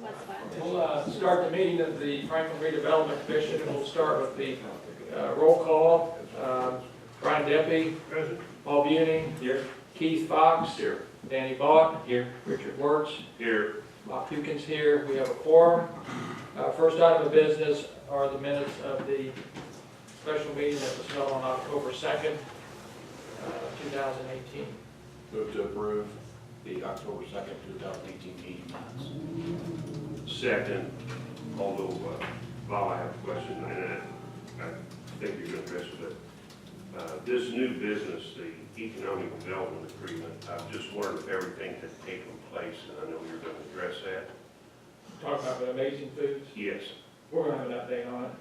We'll start the meeting of the Franklin Redevelopment Commission, and we'll start with the roll call. Brian Deppie. Present. Paul Buning. Here. Keith Fox. Here. Danny Bott. Here. Richard Wirtz. Here. Bob Hukins here. We have a quorum. First item of business are the minutes of the special meeting that was held on October 2nd, 2018. Move to approve the October 2nd, 2018 meeting minutes. Second, although Bob, I have a question, and I think you're going to address it. This new business, the economic development agreement, I'm just wondering if everything has taken place, and I know you're going to address that. Talking about the Amazing Foods. Yes. We're going to have an update on it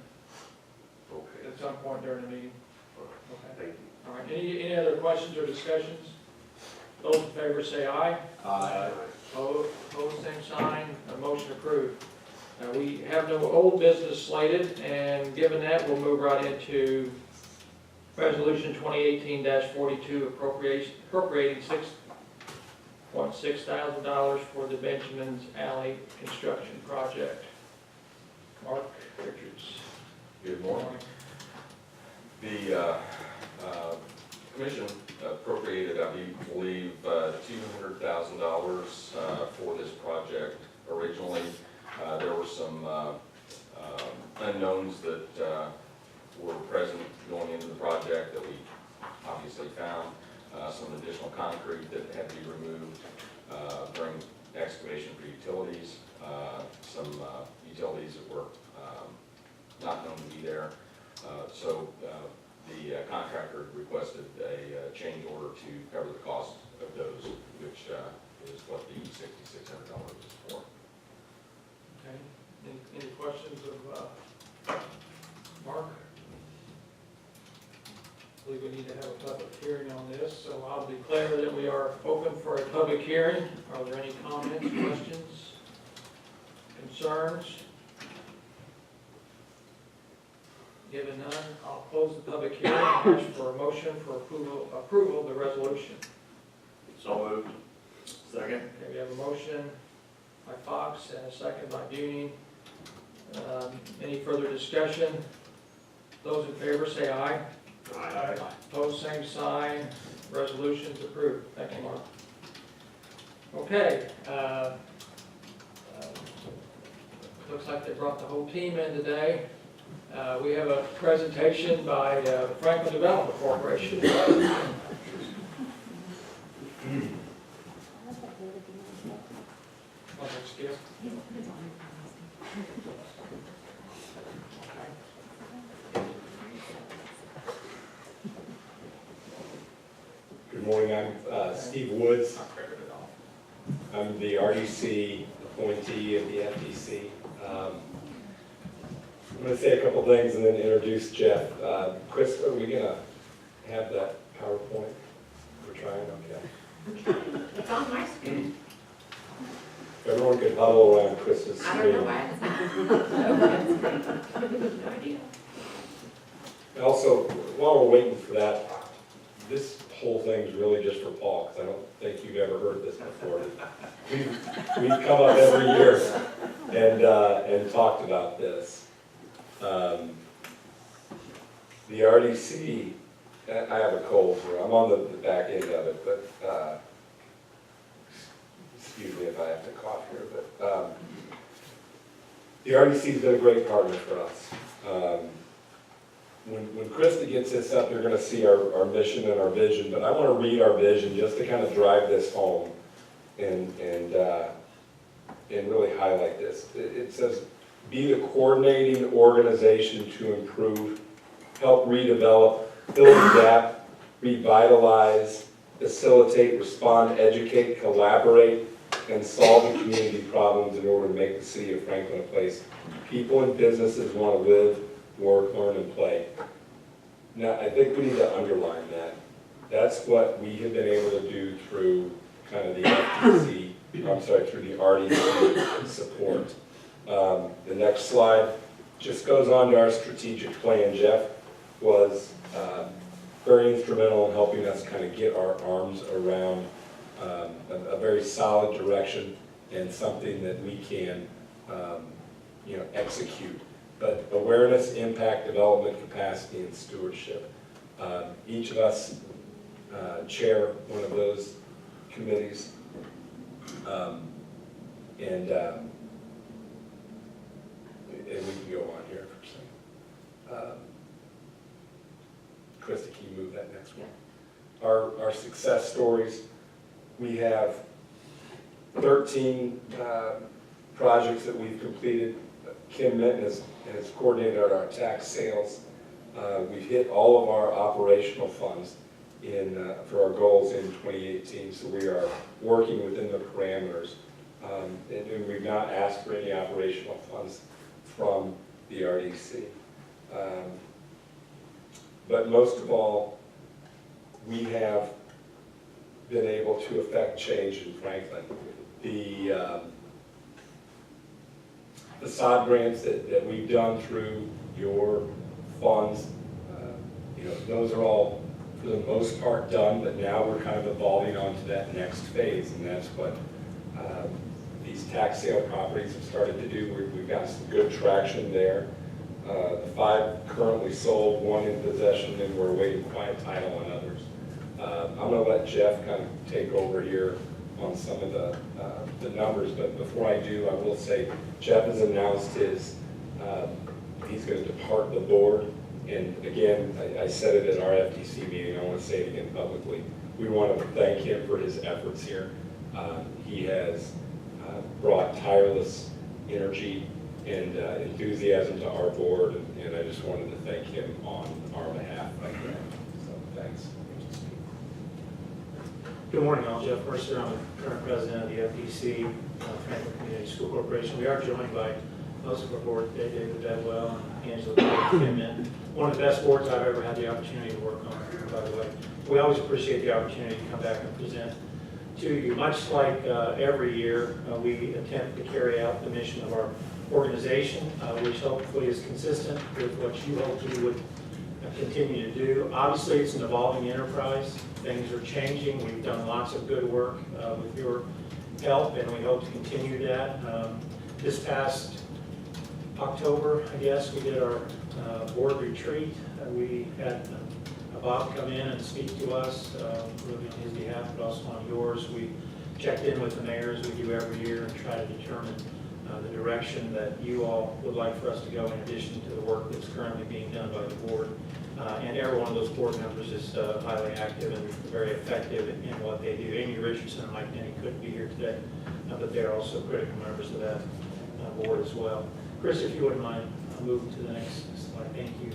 Okay. at some point during the meeting. Okay. Thank you. All right, any other questions or discussions? Those in favor say aye. Aye. Opposed, same sign. Motion approved. We have no old business slated, and given that, we'll move right into Resolution 2018-42, appropriating $6.6 thousand for the Benjamin's Alley construction project. Mark Richards. Good morning. The commission appropriated, I believe, $200,000 for this project. Originally, there were some unknowns that were present going into the project that we obviously found. Some additional concrete that had to be removed during excavation for utilities. Some utilities that were not known to be there. So the contractor requested a change order to cover the cost of those, which is what the $6,600 is for. Okay. Any questions of Mark? I believe we need to have a public hearing on this, so I'll declare that we are open for a public hearing. Are there any comments, questions, concerns? Given none, I'll close the public hearing and ask for a motion for approval of the resolution. So moved. Second. Okay, we have a motion by Fox and a second by Buning. Any further discussion? Those in favor say aye. Aye. Opposed, same sign. Resolution's approved. Thank you, Mark. Okay. Looks like they brought the whole team in today. We have a presentation by Franklin Development Corporation. Skip. Good morning, I'm Steve Woods. I'm the RDC appointee of the FDC. I'm going to say a couple things and then introduce Jeff. Chris, are we going to have that PowerPoint? We're trying, okay. It's on my screen. Everyone could huddle around Chris's I don't know screen. why it's no idea. Also, while we're waiting for that, this whole thing's really just for Paul, because I don't think you've ever heard this before. We've come up every year and talked about this. The RDC, I have a cold, so I'm on the back end of it, but excuse me if I have to cough here, but the RDC's been a great partner for us. When Krista gets this up, you're going to see our mission and our vision, but I want to read our vision just to kind of drive this home and really highlight this. It says, be the coordinating organization to improve, help redevelop, fill the gap, revitalize, facilitate, respond, educate, collaborate, and solve the community problems in order to make the city of Franklin a place people and businesses want to live, work, learn, and play. Now, I think we need to underline that. That's what we have been able to do through kind of the FTC, through the RDC support. The next slide just goes on to our strategic plan. Jeff was very instrumental in helping us kind of get our arms around a very solid direction and something that we can execute. But awareness, impact, development, capacity, and stewardship. Each of us chair one of those committees. And we can go on here for a second. Krista, can you move that next one? Our success stories, we have 13 projects that we've completed. Kim Minton has coordinated our tax sales. We've hit all of our operational funds for our goals in 2018, so we are working within the parameters. And we've not asked for any operational funds from the RDC. But most of all, we have been able to affect change in Franklin. The facade grants that we've done through your funds, those are all, for the most part, done, but now we're kind of evolving on to that next phase, and that's what these tax sale properties have started to do. We've got some good traction there. The 5 currently sold, 1 in possession, and we're awaiting quiet title on others. I'm going to let Jeff kind of take over here on some of the numbers, but before I do, I will say Jeff has announced he's going to depart the board. And again, I said it at our FTC meeting, I want to say it again publicly. We want to thank him for his efforts here. He has brought tireless energy and enthusiasm to our board, and I just wanted to thank him on our behalf right now. So thanks. Good morning, all. Jeff Mercer. I'm the current president of the FDC, Franklin Community School Corporation. We are joined by most of our board today, David Bedwell and Angela Kim. One of the best boards I've ever had the opportunity to work on, by the way. We always appreciate the opportunity to come back and present to you. Much like every year, we attempt to carry out the mission of our organization, which hopefully is consistent with what you hope we would continue to do. Obviously, it's an evolving enterprise. Things are changing. We've done lots of good work with your help, and we hope to continue that. This past October, I guess, we did our board retreat. We had Bob come in and speak to us, really on his behalf, but also on yours. We checked in with the mayors, we do every year, and try to determine the direction that you all would like for us to go in addition to the work that's currently being done by the board. And every one of those board members is highly active and very effective in what they do. Amy Richardson and Mike Denny couldn't be here today, but they're also critical members of that board as well. Chris, if you wouldn't mind moving to the next slide. Thank you.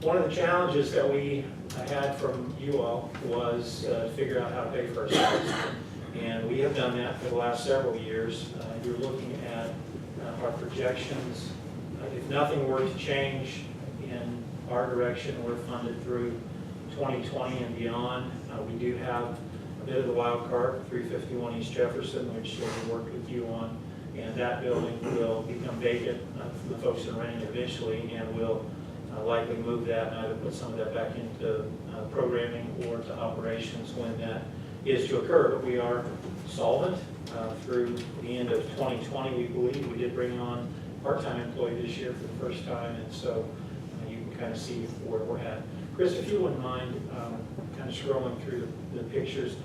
One of the challenges that we had from you all was to figure out how to pay for ourselves. And we have done that for the last several years. You're looking at our projections. If nothing were to change in our direction, we're funded through 2020 and beyond. We do have a bit of the wild card, 351 East Jefferson, which we worked with you on. And that building will become vacant for the folks that are renting eventually, and we'll likely move that and either put some of that back into programming or to operations when that is to occur. But we are solvent through the end of 2020, we believe. We did bring on a part-time employee this year for the first time, and so you can kind of see where we're at. Chris, if you wouldn't mind kind of scrolling through the pictures,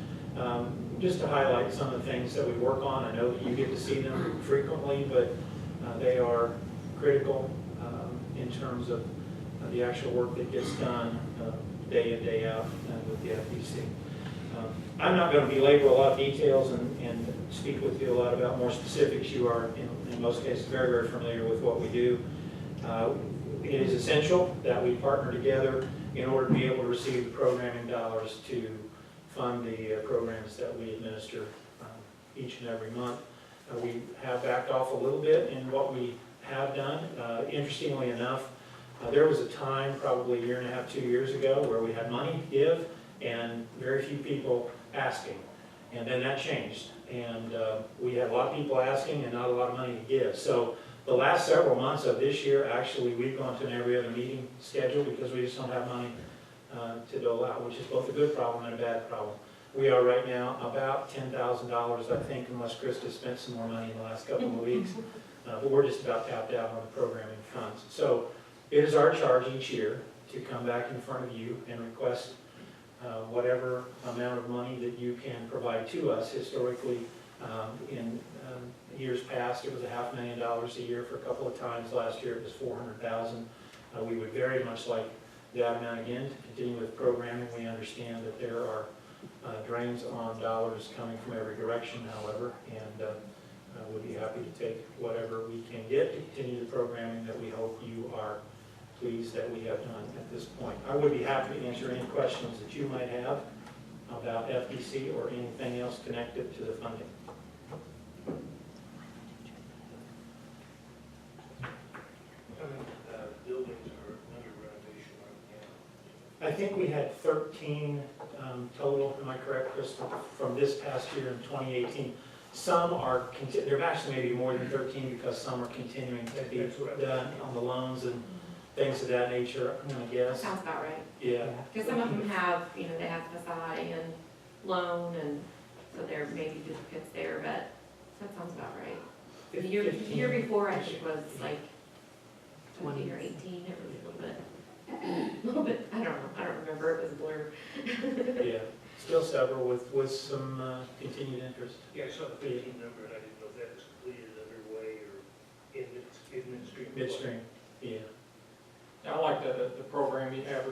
just to highlight some of the things that we work on. I know that you get to see them frequently, but they are critical in terms of the actual work that gets done day in, day out with the FDC. I'm not going to belabor a lot of details and speak with you a lot about more specifics. You are, in most cases, very, very familiar with what we do. It is essential that we partner together in order to be able to receive the programming dollars to fund the programs that we administer each and every month. We have backed off a little bit in what we have done. Interestingly enough, there was a time, probably a year and a half, 2 years ago, where we had money to give and very few people asking. And then that changed. And we had a lot of people asking and not a lot of money to give. So the last several months of this year, actually, we've gone to an every other meeting schedule because we just don't have money to dole out, which is both a good problem and a bad problem. We are right now about $10,000, I think, unless Krista spent some more money in the last couple of weeks. But we're just about tapped out on the programming funds. So it is our charge each year to come back in front of you and request whatever amount of money that you can provide to us. Historically, in years past, it was $500,000 a year for a couple of times. Last year, it was $400,000. We would very much like that amount again to continue with programming. We understand that there are drains on dollars coming from every direction, however, and we'd be happy to take whatever we can get to continue the programming that we hope you are pleased that we have done at this point. I would be happy to answer any questions that you might have about FDC or anything else connected to the funding. Buildings are under renovation right now. I think we had 13 total, am I correct, Crystal, from this past year in 2018. Some are, there actually may be more than 13 because some are continuing to be done on the loans and things of that nature, I'm gonna guess. Sounds about right. Yeah, Because some of them have, they have facade and loan, and so there may be duplicates there, but that sounds about right. The year 15. before, I think, was like 20 or 18, it was a little bit, I don't know, I don't remember, it was a blur. yeah, still several with some continued interest. Yeah, I saw the 15 number, and I didn't know if that was completed, underway, or in midstream. Midstream, yeah. I like the program you have,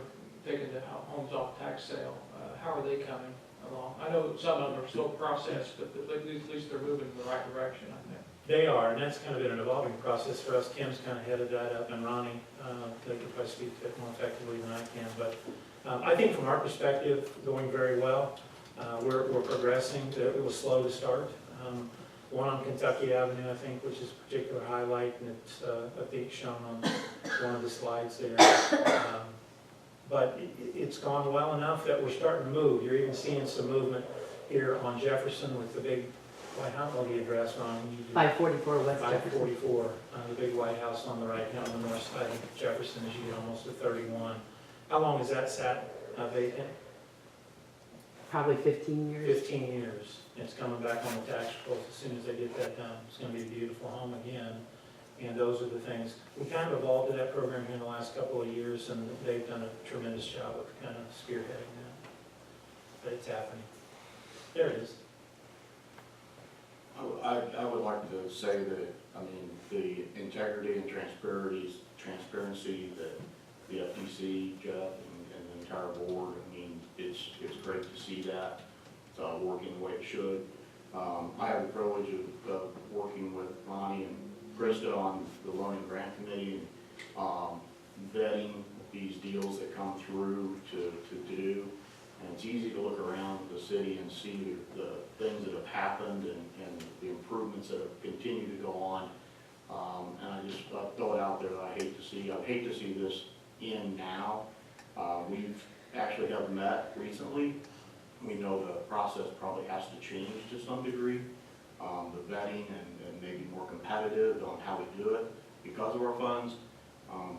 taking the homes off tax sale. How are they coming along? I know some of them are slow processed, but at least they're moving in the right direction, I think. They are, and that's kind of been an evolving process for us. Kim's kind of headed that up, and Ronnie, they could probably speak to it more effectively than I can. But I think from our perspective, going very well. We're progressing. It was slow to start. One on Kentucky Avenue, I think, which is a particular highlight, and it's, I think, shown on one of the slides there. But it's gone well enough that we're starting to move. You're even seeing some movement here on Jefferson with the big, how old the address, Ron? 544 West Jefferson. 544, the big White House on the right, on the north side of Jefferson as you get almost to 31. How long has that sat vacant? Probably 15 years. 15 years. It's coming back on the tax rolls as soon as they get that done. It's going to be a beautiful home again. And those are the things. We kind of evolved to that program here in the last couple of years, and they've done a tremendous job of kind of spearheading that. But it's happening. There it is. I would like to say that, I mean, the integrity and transparency that the FTC, Jeff, and the entire board, I mean, it's great to see that working the way it should. I have the privilege of working with Ronnie and Krista on the loan and grant committee, vetting these deals that come through to do. And it's easy to look around the city and see the things that have happened and the improvements that have continued to go on. And I just throw it out there that I'd hate to see this end now. We've actually have met recently. We know the process probably has to change to some degree. The vetting and maybe more competitive on how we do it because of our funds.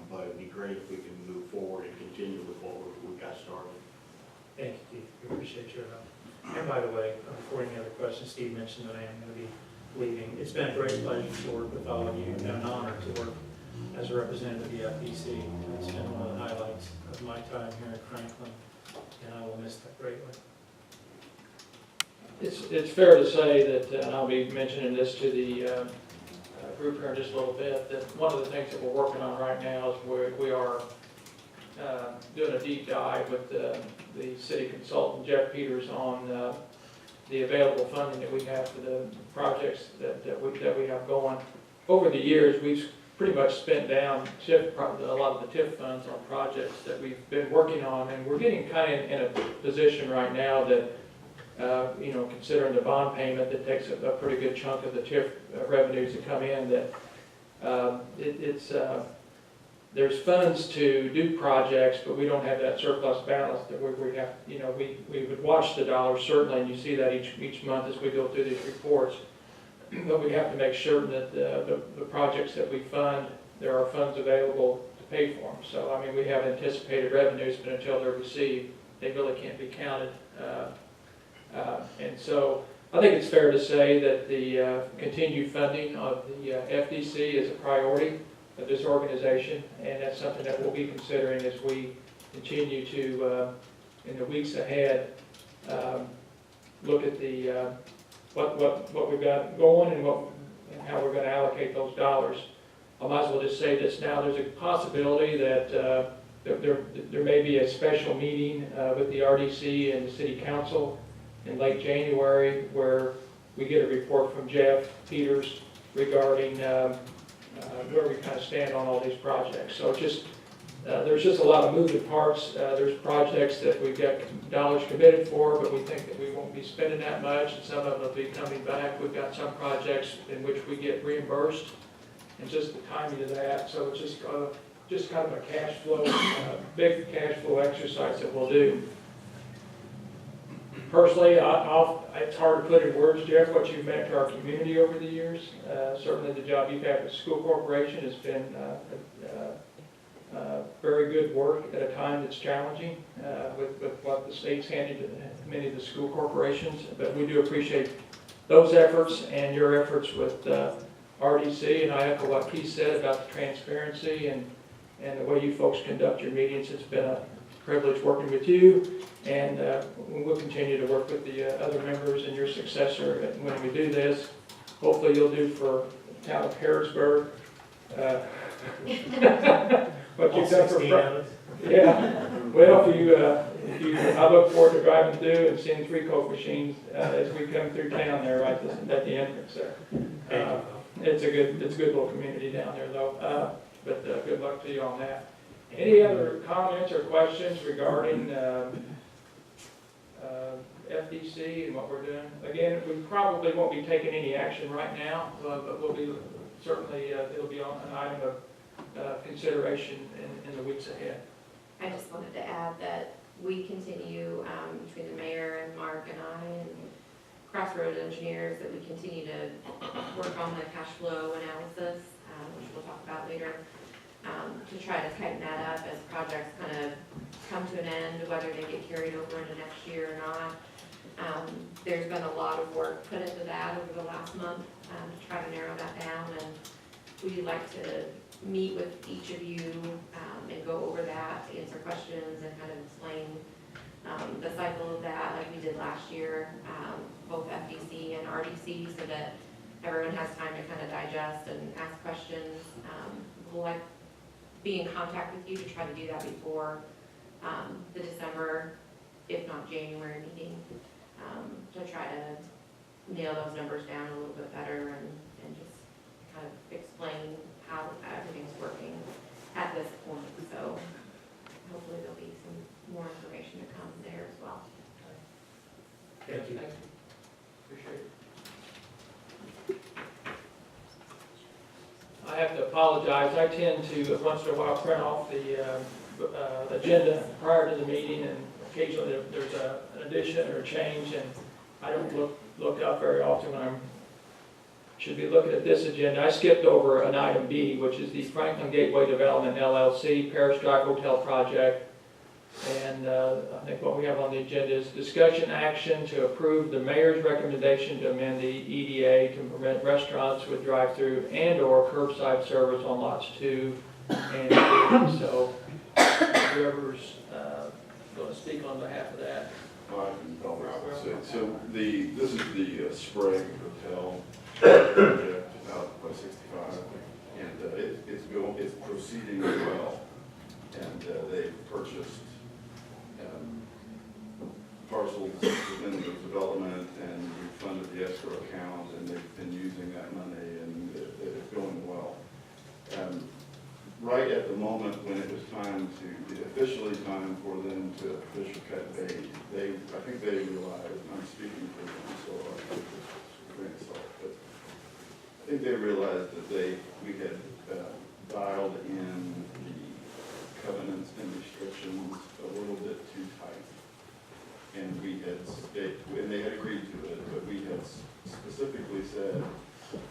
But it'd be great if we can move forward and continue with what we've got started. Thank you, Keith. We appreciate your help. And by the way, before any other questions, Steve mentioned that I am going to be leaving. It's been a great pleasure to work with all of you and an honor to work as a representative of the FDC. It's been one of the highlights of my time here at Franklin, and I will miss that greatly. It's fair to say that, and I'll be mentioning this to the group here in just a little bit, that one of the things that we're working on right now is we are doing a deep dive with the city consultant, Jeff Peters, on the available funding that we have for the projects that we have going. Over the years, we've pretty much spent down a lot of the TIF funds on projects that we've been working on, and we're getting kind of in a position right now that, considering the bond payment that takes a pretty good chunk of the TIF revenues that come in, that there's funds to do projects, but we don't have that surplus balance that we have. We would watch the dollars certainly, and you see that each month as we go through these reports. But we have to make sure that the projects that we fund, there are funds available to pay for them. So, I mean, we have anticipated revenues, but until they're received, they really can't be counted. And so I think it's fair to say that the continued funding of the FDC is a priority of this organization, and that's something that we'll be considering as we continue to, in the weeks ahead, look at the what we've got going and how we're going to allocate those dollars. I might as well just say this now. There's a possibility that there may be a special meeting with the RDC and the City Council in late January where we get a report from Jeff Peters regarding where we kind of stand on all these projects. So just there's just a lot of moving parts. There's projects that we've got dollars committed for, but we think that we won't be spending that much, and some of them will be coming back. We've got some projects in which we get reimbursed, and just the timing of that. So it's just kind of a cash flow, big cash flow exercise that we'll do. Personally, it's hard to put in words, Jeff, what you've meant to our community over the years. Certainly the job you've had with the school corporation has been very good work at a time that's challenging with what the state's handed to many of the school corporations. But we do appreciate those efforts and your efforts with RDC, and I echo what Keith said about the transparency and the way you folks conduct your meetings. It's been a privilege working with you, and we'll continue to work with the other members and your successor when we do this. Hopefully you'll do for the town of Harrisburg what you've done for yeah. Well, if you, I look forward to driving through and seeing 3 Coke machines as we come through town there, right at the entrance there. It's a good little community down there, though. But good luck to you on that. Any other comments or questions regarding FDC and what we're doing? Again, we probably won't be taking any action right now, but we'll be certainly it'll be on an item of consideration in the weeks ahead. I just wanted to add that we continue, between the mayor and Mark and I and Crossroads engineers, that we continue to work on the cash flow analysis, which we'll talk about later, to try to tighten that up as projects kind of come to an end, whether they get carried over into next year or not. There's been a lot of work put into that over the last month to try to narrow that down, and we'd like to meet with each of you and go over that, answer questions, and kind of explain the cycle of that like we did last year, both FDC and RDC, so that everyone has time to kind of digest and ask questions. We'll like be in contact with you to try to do that before the December, if not January meeting, to try to nail those numbers down a little bit better and just kind of explain how everything's working at this point. So hopefully there'll be some more information to come there as well. Thank you. Appreciate it. I have to apologize. I tend to, once in a while, print off the agenda prior to the meeting, and occasionally there's an addition or a change, and I don't look up very often when I should be looking at this agenda. I skipped over an item B, which is the Franklin Gateway Development LLC Parish Drive Hotel Project. And I think what we have on the agenda is discussion action to approve the mayor's recommendation to amend the EDA to permit restaurants with drive-through and/or curbside service on lots 2 and 3. So whoever's going to speak on behalf of that. I can probably say, so this is the Sprague Hotel project out by 65, and it's proceeding well, and they've purchased parcels within the development, and we funded the escrow account, and they've been using that money, and it's going well. Right at the moment when it was officially time for them to officially cut bait, I think they realized, and I'm speaking for them, so I think this is a grain of salt, but I think they realized that we had dialed in the covenants and restrictions a little bit too tight. And they had agreed to it, but we had specifically said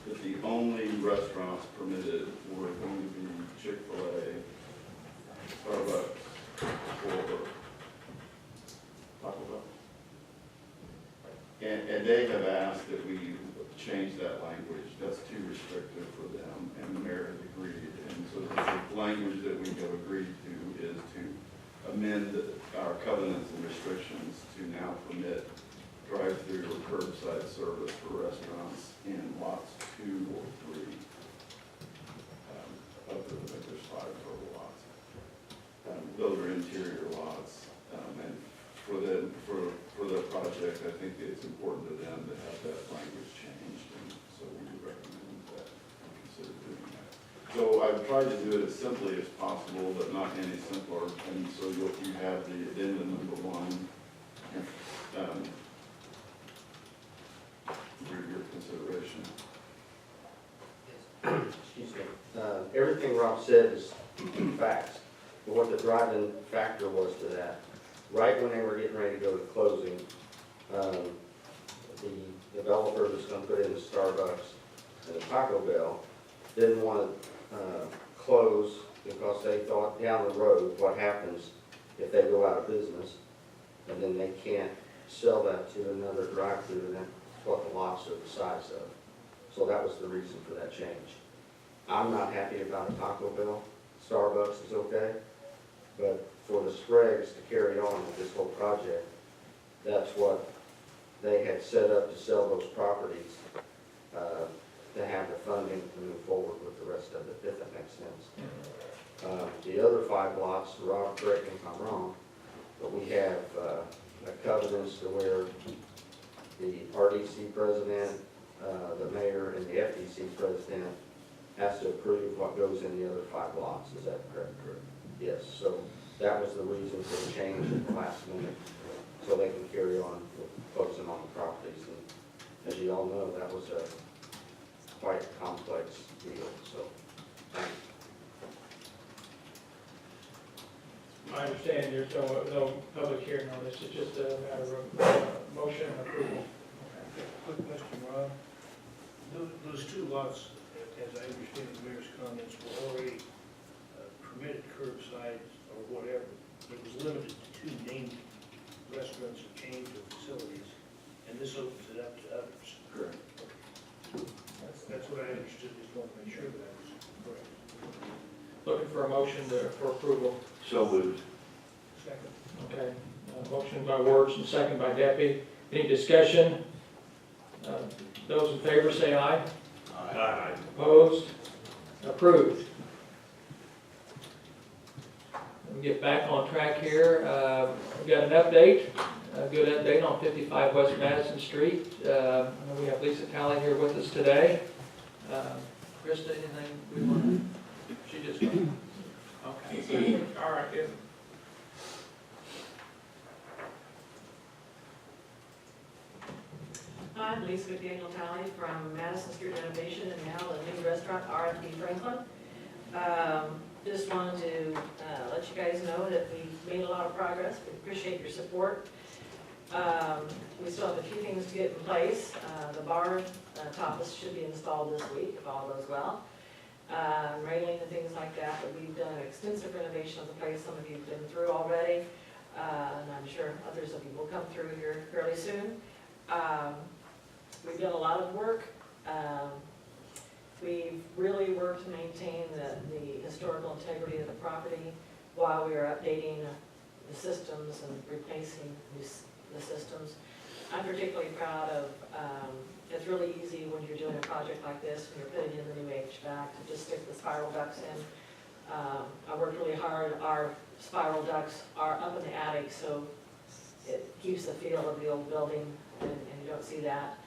that the only restaurants permitted were going to be Chick-fil-A, Starbucks, or Taco Bell. they have asked that we change that language. That's too restrictive for them, and the mayor has agreed. And so the language that we have agreed to is to amend our covenants and restrictions to now permit drive-through or curbside service for restaurants in lots 2 or 3. Of the, I think there's 5 total lots. Those are interior lots, and for the project, I think it's important to them to have that language changed, and so we would recommend that and consider doing that. So I've tried to do it as simply as possible, but not any simpler, and so you have the addendum number 1 for your consideration. Excuse me. Everything Rob said is facts. But what the driving factor was to that, right when they were getting ready to go to closing, the developer that's going to put in the Starbucks and the Taco Bell didn't want to close because they thought down the road what happens if they go out of business and then they can't sell that to another drive-through, and that's what the lots are the size of. So that was the reason for that change. I'm not happy about a Taco Bell. Starbucks is okay. But for the Spragues to carry on with this whole project, that's what they had set up to sell those properties, to have the funding to move forward with the rest of it, if that makes sense. The other 5 lots, Rob, correct me if I'm wrong, but we have covenants to where the RDC president, the mayor, and the FDC president has to approve what goes in the other 5 lots. Is that correct? Correct. Yes. So that was the reason for the change at the last minute, so they can carry on with closing on the properties. And as you all know, that was a quite complex deal. So, thank you. I understand there's no public hearing on this, it's just a matter of motion and approval. Quick question, Rob. Those 2 lots, as I understand the mayor's comments, were already permitted curbside or whatever. It was limited to 2 named restaurants or chains or facilities, and this opens it up to others. Correct. That's what I understood, just want to make sure that I was correct. Looking for a motion for approval. So moved. Second. Okay, motion by Wertz and second by Deppie. Any discussion? Those in favor say aye. Aye. Opposed? Approved. We'll get back on track here. We've got an update, a good update on 55 West Madison Street. I know we have Lisa Talley here with us today. Krista, anything we want to? She just, okay. All right, good. I'm Lisa McDaniel Talley from Madison Street Renovation and now the new restaurant R&D Franklin. Just wanted to let you guys know that we made a lot of progress. We appreciate your support. We still have a few things to get in place. The bar topless should be installed this week if all goes well. Railing and things like that, but we've done an extensive renovation of the place. Some of you have been through already, and I'm sure others of you will come through here fairly soon. We've done a lot of work. We've really worked to maintain the historical integrity of the property while we are updating the systems and replacing the systems. I'm particularly proud of, it's really easy when you're doing a project like this, when you're putting in the new HVAC, to just stick the spiral ducts in. I worked really hard. Our spiral ducts are up in the attic, so it keeps the feel of the old building, and you don't see that.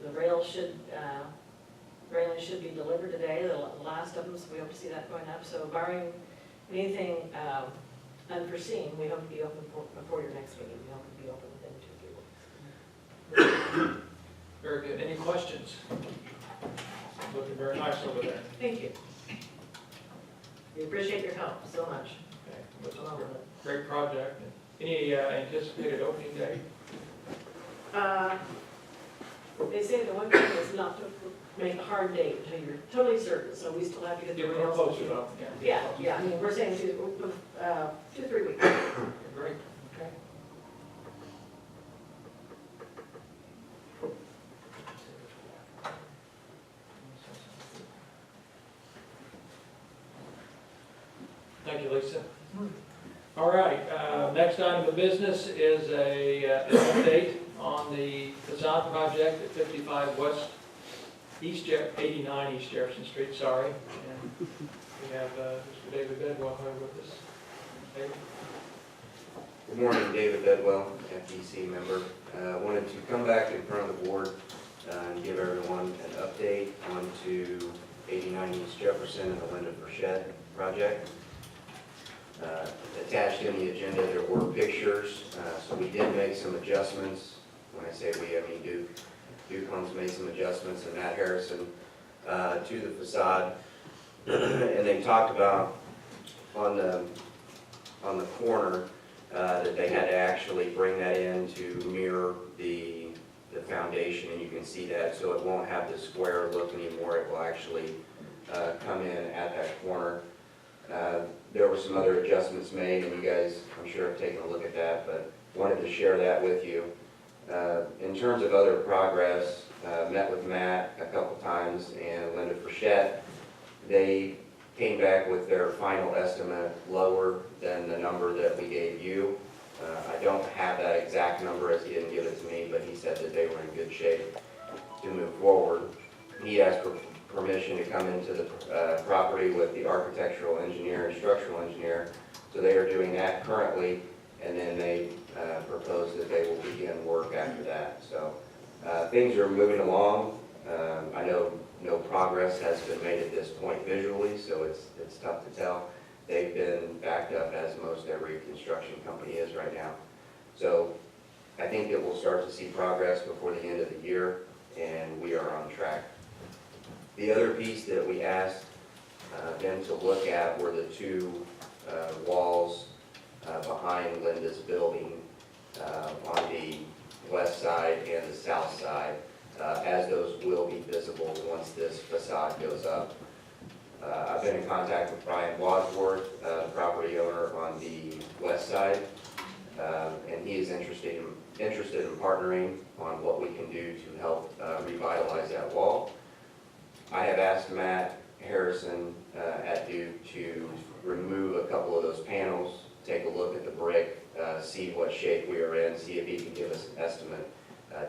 The rails should be delivered today, the last of them, so we hope to see that going up. So barring anything unforeseen, we hope to be open before your next meeting. We hope to be open within 2 or 3 weeks. Very good. Any questions? Looking very nice over there. Thank you. We appreciate your help so much. Okay, that's a great project. Any anticipated opening date? They say the one thing is not to make a hard date until you're totally certain, so we still have to get the Get rails. closer though. Yeah, I mean, we're saying 2 to 3 weeks. Great, okay. Thank you, Lisa. All right, next item of business is an update on the facade project at 55 West, 89 East Jefferson Street, sorry. And we have Mr. David Bedwell here with us. David? Good morning, David Bedwell, FDC member. Wanted to come back in front of the board and give everyone an update onto 89 East Jefferson and the Linda Frechette project. Attached in the agenda, there were pictures, so we did make some adjustments. When I say we, I mean Duke Homes made some adjustments, and Matt Harrison to the facade. And they talked about on the corner that they had to actually bring that in to mirror the foundation, and you can see that, so it won't have the square look anymore. It will actually come in at that corner. There were some other adjustments made, and you guys, I'm sure, have taken a look at that, but wanted to share that with you. In terms of other progress, met with Matt a couple times and Linda Frechette. They came back with their final estimate lower than the number that we gave you. I don't have that exact number, as he didn't give it to me, but he said that they were in good shape to move forward. He asked for permission to come into the property with the architectural engineer and structural engineer. So they are doing that currently, and then they proposed that they will begin work after that. So things are moving along. I know no progress has been made at this point visually, so it's tough to tell. They've been backed up, as most every construction company is right now. So I think that we'll start to see progress before the end of the year, and we are on track. The other piece that we asked them to look at were the two walls behind Linda's building on the west side and the south side, as those will be visible once this facade goes up. I've been in contact with Brian Wadsworth, the property owner on the west side, and he is interested in partnering on what we can do to help revitalize that wall. I have asked Matt Harrison at Duke to remove a couple of those panels, take a look at the brick, see what shape we are in, see if he can give us an estimate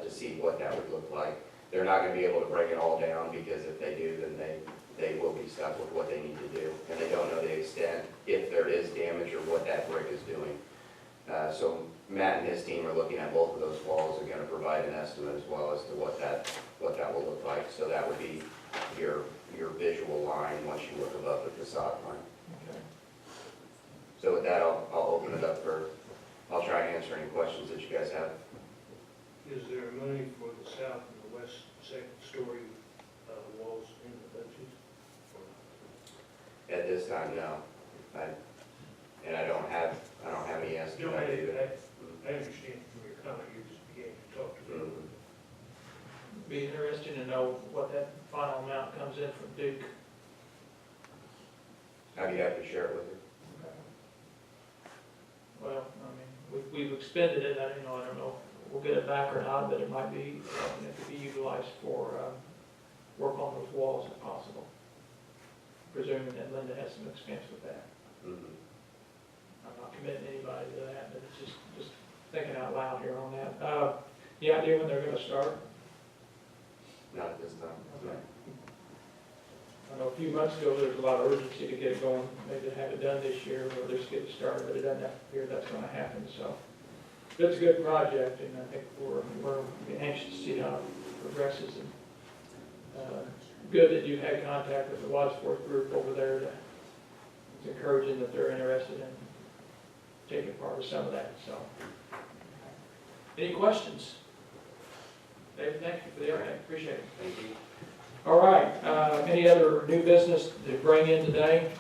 to see what that would look like. They're not going to be able to bring it all down, because if they do, then they will be stuck with what they need to do, and they don't know the extent, if there is damage or what that brick is doing. So Matt and his team are looking at both of those walls and going to provide an estimate as well as to what that will look like. So that would be your visual line once you look above the facade line. Okay. So with that, I'll open it up I'll try and answer any questions that you guys have. Is there money for the south and the west second story walls in the budget? At this time, no. I don't have any estimate. I understand from your comment, you're just beginning to talk to them. Be interesting to know what that final amount comes in from Duke. I'd be happy to share it with you. Well, I mean, we've expended it, I don't know if we'll get it back or not, but it might be something that could be utilized for work on those walls if possible. Presuming that Linda has some expense with that. Mm-hmm. I'm not committing anybody to that, but it's just thinking out loud here on that. Any idea when they're gonna start? Not at this time. Okay. I know a few months ago, there was a lot of urgency to get it going, maybe to have it done this year, or at least get it started, but it doesn't appear that's gonna happen, so. It's a good project, and I think we're anxious to see how it progresses, and, good that you had contact with the Wadsworth group over there. It's encouraging that they're interested in taking part of some of that, so. Any questions? David, thank you for the update, appreciate it. Thank you. All right, any other new business to bring in today?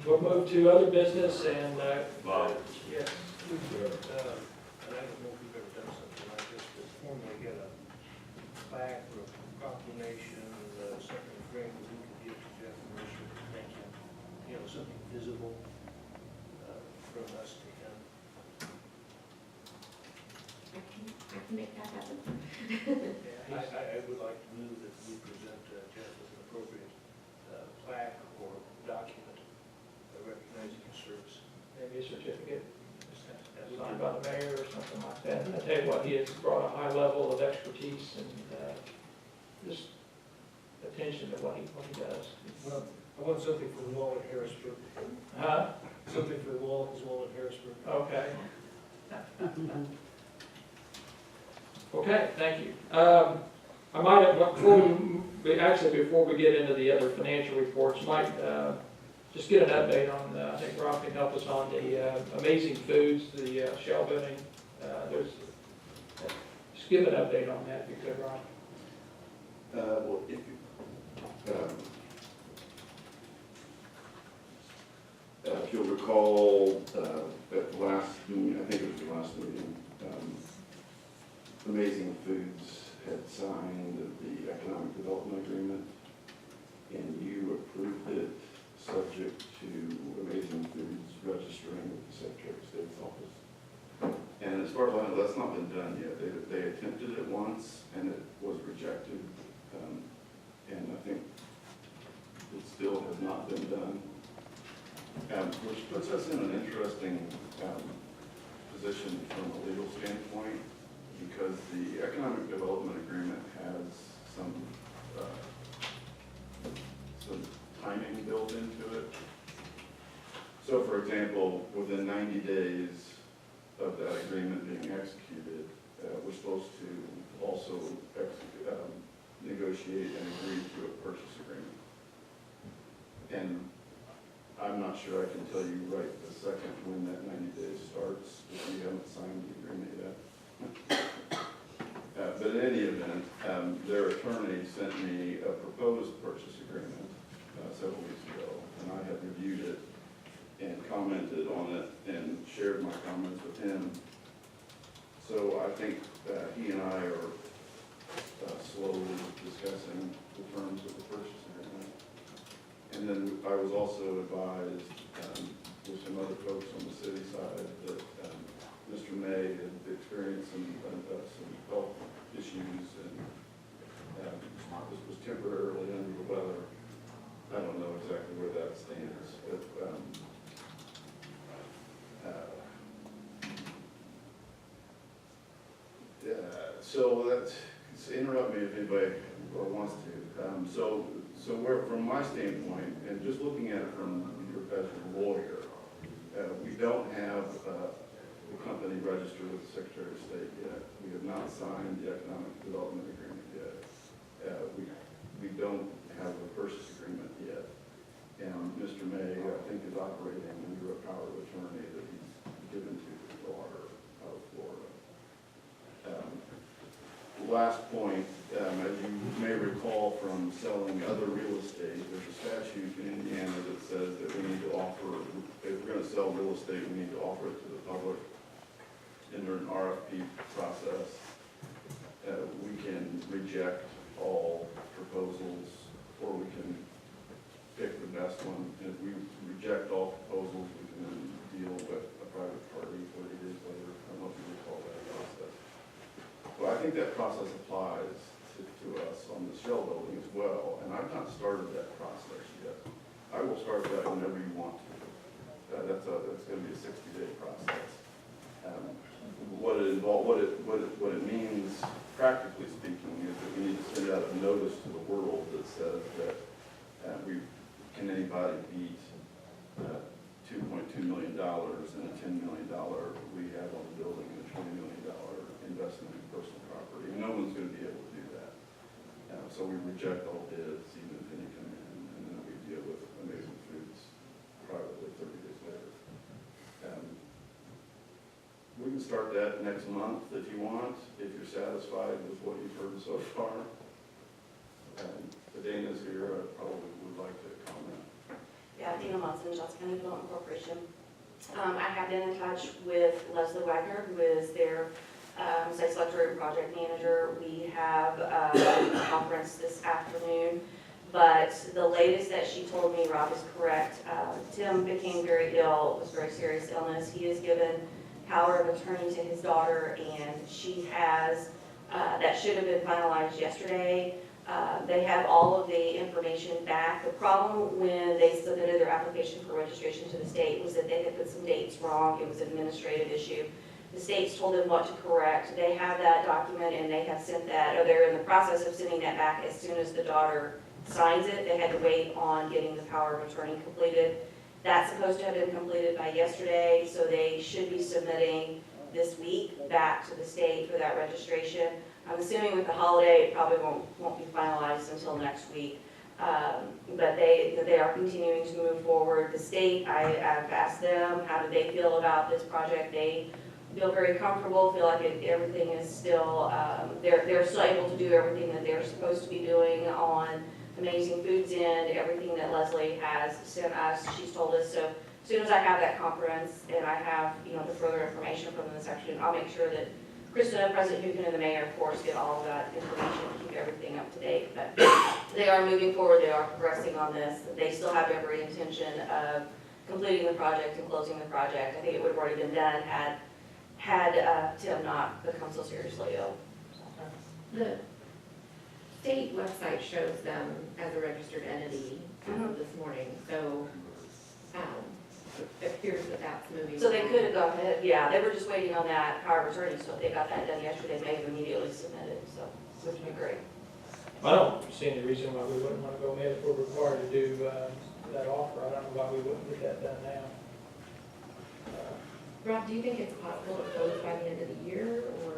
We'll move to other business and, Bob. yes. And I don't know if you've ever done something like this, but formally get a plaque or a proclamation, something framed that we could give to Jeff and Richard, thank you. You know, something visible from us to him. I can make that happen. I would like to move that we present Jeff with an appropriate plaque or document recognizing his service. Maybe a certificate, signed by the mayor or something like that. And I tell you what, he has brought a high level of expertise and just attention to what he does. Well, I want something for the wall in Harrisburg. Huh? Something for his wall in Harrisburg. Okay. Okay, thank you. I might have, before we get into the other financial reports, might just get an update on, I think Rob can help us on the Amazing Foods, the shell building. Just give an update on that if you could, Rob. Well, if you'll recall, at the last meeting, I think it was the last meeting, Amazing Foods had signed the economic development agreement, and you approved it subject to Amazing Foods registering with the Secretary of State's office. And as far as I know, that's not been done yet. They attempted it once, and it was rejected. And I think it still has not been done, which puts us in an interesting position from a legal standpoint, because the economic development agreement has some timing built into it. So, for example, within 90 days of that agreement being executed, we're supposed to also negotiate and agree to a purchase agreement. And I'm not sure I can tell you right this second when that 90 days starts, if you haven't signed the agreement yet. But in any event, their attorney sent me a proposed purchase agreement several weeks ago, and I have reviewed it and commented on it and shared my comments with him. So I think he and I are slowly discussing the terms of the purchase agreement. And then I was also advised with some other folks on the city side that Mr. May had experienced some health issues and was temporarily under the weather. I don't know exactly where that stands, but so that's, interrupt me if anybody wants to. So where, from my standpoint, and just looking at it from your as a lawyer, we don't have the company registered with the Secretary of State yet. We have not signed the economic development agreement yet. We don't have a purchase agreement yet. And Mr. May, I think, is operating under a power of attorney that he's given to his daughter out of Florida. Last point, as you may recall from selling other real estate, there's a statute in Indiana that says that we need to offer, if we're going to sell real estate, we need to offer it to the public. And during an RFP process, we can reject all proposals, or we can pick the best one. And if we reject all proposals, we can then deal with a private party 30 days later. I don't know if you recall that process. Well, I think that process applies to us on the shell building as well, and I've not started that process yet. I will start that whenever you want to. That's going to be a 60-day process. What it means, practically speaking, is that we need to send out a notice to the world that says that can anybody beat $2.2 million and a $10 million rehab on the building and a $20 million investment in personal property. No one's going to be able to do that. So we reject all bids, even if any come in, and then we deal with Amazing Foods privately 30 days later. We can start that next month if you want, if you're satisfied with what you've heard so far. Dana's here, I probably would like to comment. Yeah, Dana Monson, Johnson County Development Corporation. I have been in touch with Leslie Wagner, who is their site selector and project manager. We have a conference this afternoon, but the latest that she told me, Rob, is correct. Tim became very ill, it was very serious illness. He is given power of attorney to his daughter, and she has, that should have been finalized yesterday. They have all of the information back. The problem when they submitted their application for registration to the state was that they had put some dates wrong. It was an administrative issue. The state's told them what to correct. They have that document and they have sent that, or they're in the process of sending that back as soon as the daughter signs it. They had to wait on getting the power of attorney completed. That's supposed to have been completed by yesterday, so they should be submitting this week back to the state for that registration. I'm assuming with the holiday, it probably won't be finalized until next week. But they are continuing to move forward. The state, I've asked them, how do they feel about this project? They feel very comfortable, feel like everything is still, they're still able to do everything that they're supposed to be doing on Amazing Foods End, everything that Leslie has sent us, she's told us. So as soon as I have that conference and I have, the further information from them this afternoon, I'll make sure that Kristen, President Hukin, and the mayor, of course, get all of that information to keep everything up to date. But they are moving forward, they are progressing on this. They still have every intention of completing the project and closing the project. I think it would have already been done had Tim not become so seriously ill. The state website shows them as a registered entity this morning, so it appears that that's moving. So they could have gone ahead, yeah, they were just waiting on that power of attorney, so if they got that done yesterday, they have immediately submitted, so, which would be great. I don't see any reason why we wouldn't want to go ahead if we're required to do that offer. I don't know why we wouldn't get that done now. Rob, do you think it's possible to close by the end of the year, or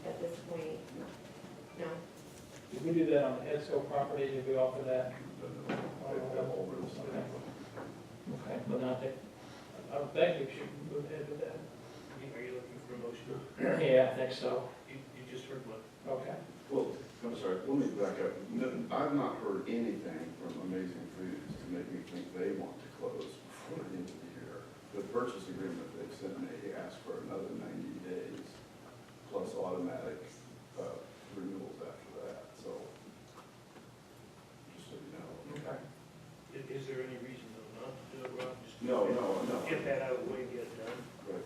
at this point, no? Did we do that on the Edsco property? Did we offer that? Okay, but I don't think we should move ahead with that. Are you looking for a motion? Yeah, I think so. You just heard one. Okay. Well, I'm sorry, let me back up. I've not heard anything from Amazing Foods to make me think they want to close before the end of the year. The purchase agreement they've sent me asks for another 90 days plus automatic renewals after that, so just so you know. Okay. Is there any reason though not to do it, Rob? Just No. get that out of the way and get it done. Right.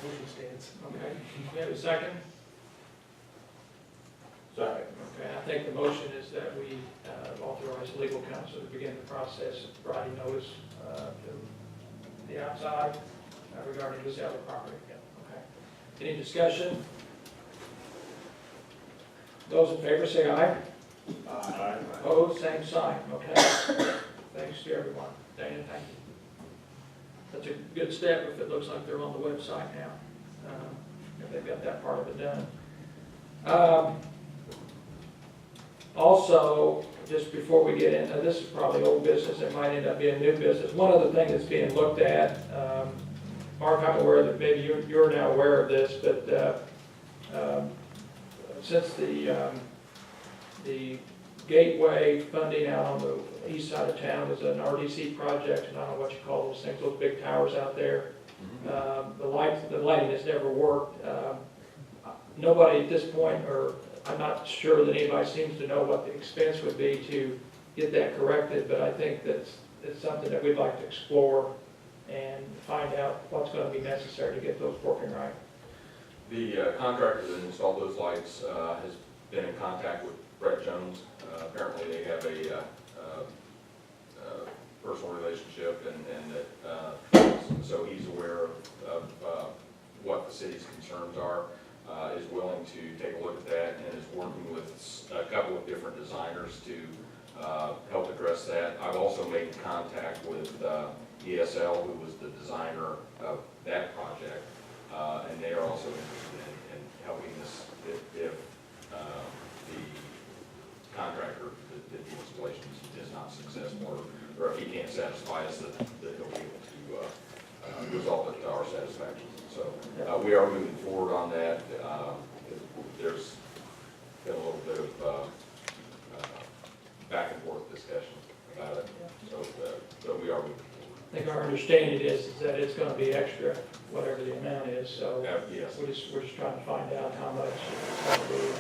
Motion stands. Okay. We have a second? Second. Okay, I think the motion is that we authorize legal counsel to begin the process of providing notice to the outside regarding the sale of property. Okay. Any discussion? Those in favor say aye. Aye. Opposed, same sign. Okay. Thanks to everyone. Dana, thank you. That's a good step if it looks like they're on the website now, if they've got that part of it done. Also, just before we get into, this is probably old business, it might end up being new business. One other thing that's being looked at, Mark, I'm aware that maybe you're now aware of this, but since the gateway funding out on the east side of town is an RDC project, and I don't know what you call those things, those big towers out there. The lighting has never worked. Nobody at this point, or I'm not sure that anybody seems to know what the expense would be to get that corrected, but I think that's it's something that we'd like to explore and find out what's going to be necessary to get those working right. The contractor that installed those lights has been in contact with Brett Jones. Apparently they have a personal relationship, and so he's aware of what the city's concerns are, is willing to take a look at that, and is working with a couple of different designers to help address that. I've also made contact with ESL, who was the designer of that project, and they are also interested in helping us if the contractor that did the installations is not successful, or if he can't satisfy us, that he'll be able to resolve it to our satisfaction. So we are moving forward on that. There's been a little bit of back and forth discussion about it, so we are moving forward. I think our understanding is that it's going to be extra, whatever the amount is, so Yes. we're just trying to find out how much it's going to be,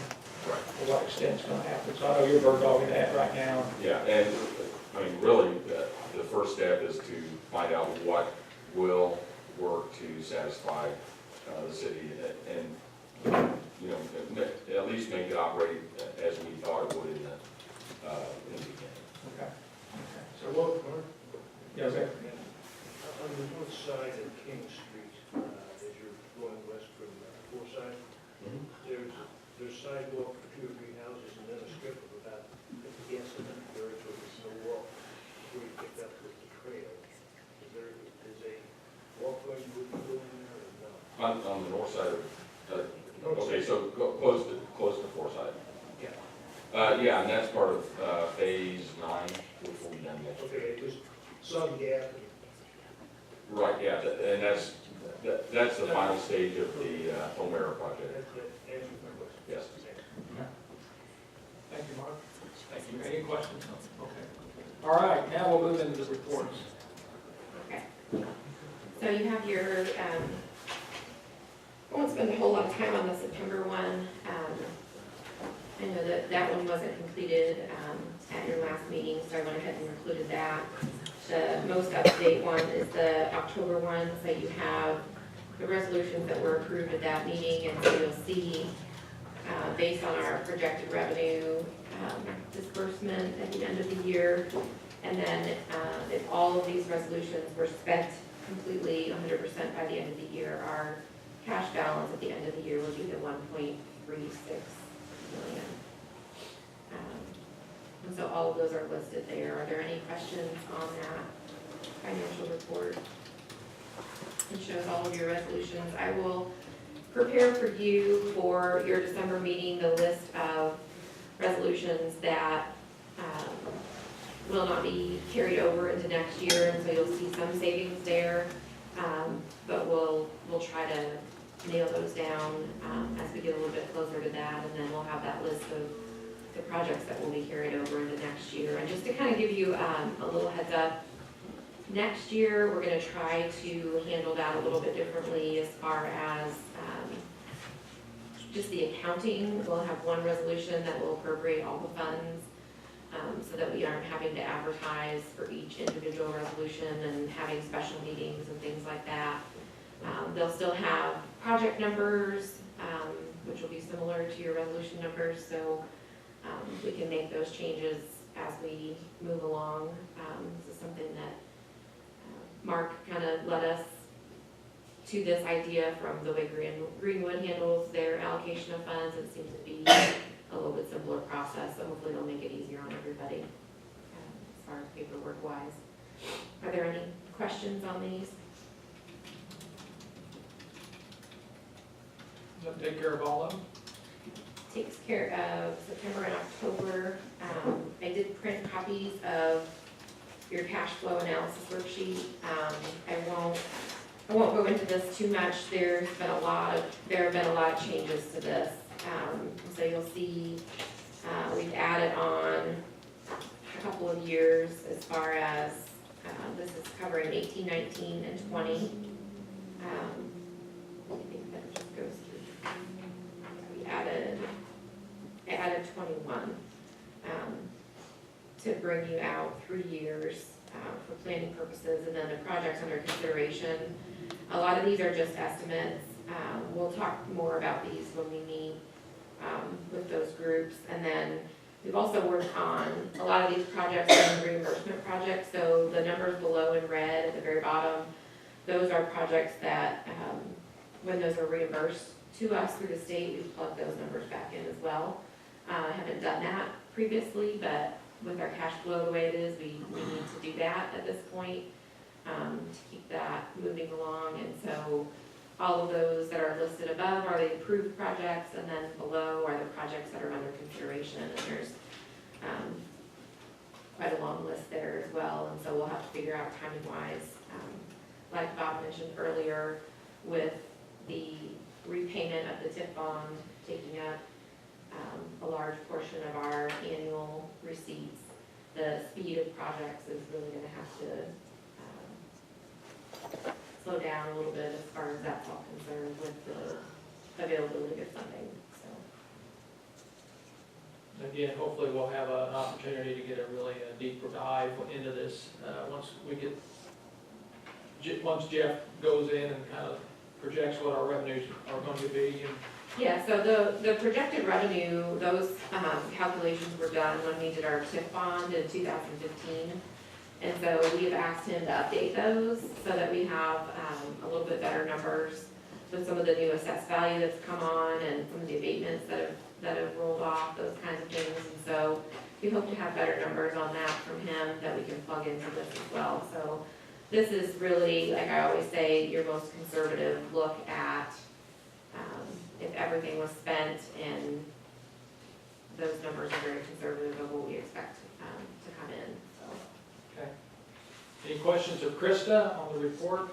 Right. to what extent it's going to happen. So I know you're bird dogging that right now. Yeah, and I mean, really, the first step is to find out what will work to satisfy the city and, you know, at least make it operate as we thought it would in the beginning. Okay. So we'll, yes, sir. On the north side of King Street, as you're going west from Forsyth, there's sidewalk for 2 or 3 houses and then a strip of about, yes, and then there's no walk where you pick up with the trail. Is a walkway would be going there or no? On the north side of, North okay, side. so close to Forsyth. Yeah. Yeah, and that's part of phase 9, which will be done next year. Okay, it was some gap. Right, yeah, and that's the final stage of the home era project. That answers my question. Yes. Thank you, Mark. Thank you. Any questions? Okay. All right, now we'll move into the reports. Okay. So you have your, I won't spend a whole lot of time on the September one. I know that one wasn't completed at your last meeting, so I went ahead and included that. The most up-to-date one is the October one, so you have the resolutions that were approved at that meeting, and so you'll see, based on our projected revenue disbursement at the end of the year, and then if all of these resolutions were spent completely 100% by the end of the year, our cash balance at the end of the year would be the 1.36 million. And so all of those are listed there. Are there any questions on that financial report? It shows all of your resolutions. I will prepare for you for your December meeting the list of resolutions that will not be carried over into next year, and so you'll see some savings there. But we'll try to nail those down as we get a little bit closer to that, and then we'll have that list of the projects that will be carried over into next year. And just to kind of give you a little heads up, next year we're going to try to handle that a little bit differently as far as just the accounting. We'll have one resolution that will appropriate all the funds so that we aren't having to advertise for each individual resolution and having special meetings and things like that. They'll still have project numbers, which will be similar to your resolution numbers, so we can make those changes as we move along. This is something that Mark kind of led us to this idea from the way Greenwood handles their allocation of funds. It seems to be a little bit simpler process, so hopefully it'll make it easier on everybody as far as paperwork wise. Are there any questions on these? Does that take care of all of them? Takes care of September and October. I did print copies of your cash flow analysis worksheet. I won't go into this too much. There have been a lot of changes to this. So you'll see we've added on a couple of years as far as this is covering 18, 19, and 20. I think that just goes through. I added 21 to bring you out 3 years for planning purposes, and then the projects under consideration. A lot of these are just estimates. We'll talk more about these when we meet with those groups. And then we've also worked on a lot of these projects are reimbursement projects, so the numbers below in red at the very bottom, those are projects that when those are reimbursed to us through the state, we've plugged those numbers back in as well. I haven't done that previously, but with our cash flow the way it is, we need to do that at this point to keep that moving along. And so all of those that are listed above are the approved projects, and then below are the projects that are under consideration. And there's quite a long list there as well, and so we'll have to figure out timing-wise. Like Bob mentioned earlier, with the repayment of the TIF bond taking up a large portion of our annual receipts, the speed of projects is really going to have to slow down a little bit as far as that's all concerned with the availability of funding. So Again, hopefully we'll have an opportunity to get a really deeper dive into this once we get once Jeff goes in and kind of projects what our revenues are going to be. And Yeah, so the projected revenue, those calculations were done when we did our TIF bond in 2015. And so we've asked him to update those so that we have a little bit better numbers with some of the new assessed value that's come on and some of the abatements that have rolled off, those kinds of things. And so we hope to have better numbers on that from him that we can plug into this as well. So this is really, like I always say, your most conservative look at if everything was spent, and those numbers are very conservative of what we expect to come in, so. Okay. Any questions of Krista on the report?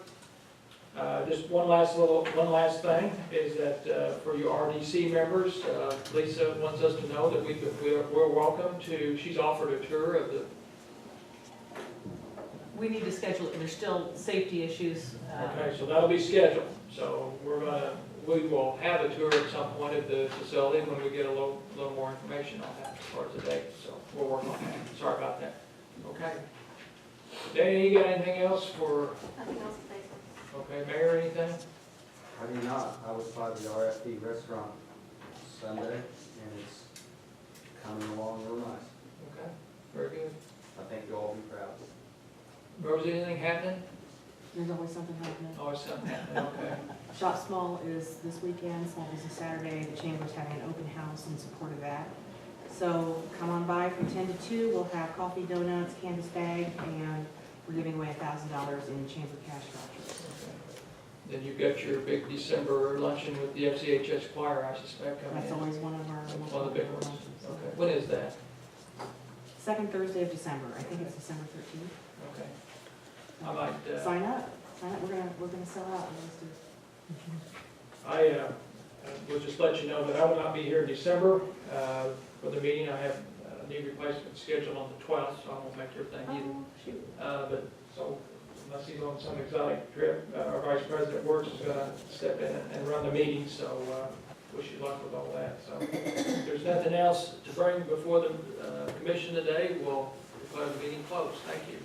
Just one last thing is that for you RDC members, Lisa wants us to know that we're welcome to, she's offered a tour of the. We need to schedule it, there's still safety issues. Okay, so that'll be scheduled. So we will have a tour at some point of the facility when we get a little more information on that as far as the date. So we'll work on that. Sorry about that. Okay. Danny, you got anything else for? Nothing else to say, sir. Okay, Mayor, anything? I do not. I was by the RFD restaurant Sunday, and it's coming along real nice. Okay, very good. I think you'll all be proud. Rose, anything happening? There's always something happening. Always something happening, okay. Shop Small is this weekend, Saturday's a Saturday. The Chamber's having an open house in support of that. So come on by from 10 to 2. We'll have coffee, donuts, canvas bag, and we're giving away $1,000 in Chamber cash vouchers. Then you've got your big December luncheon with the FCHS choir, I suspect, coming in. That's always one of our. One of the big ones. Okay, when is that? Second Thursday of December. I think it's December 13th. Okay. I might, Sign up. Sign up. We're gonna sell out. I will just let you know that I will not be here in December for the meeting. I have a knee replacement scheduled on the 12th, so I won't make everything either. Oh, shoot. But, so, unless he's on some exotic trip, our Vice President Works is gonna step in and run the meeting, so wish you luck with all that. So, if there's nothing else to bring before the commission today, we'll declare the meeting closed. Thank you.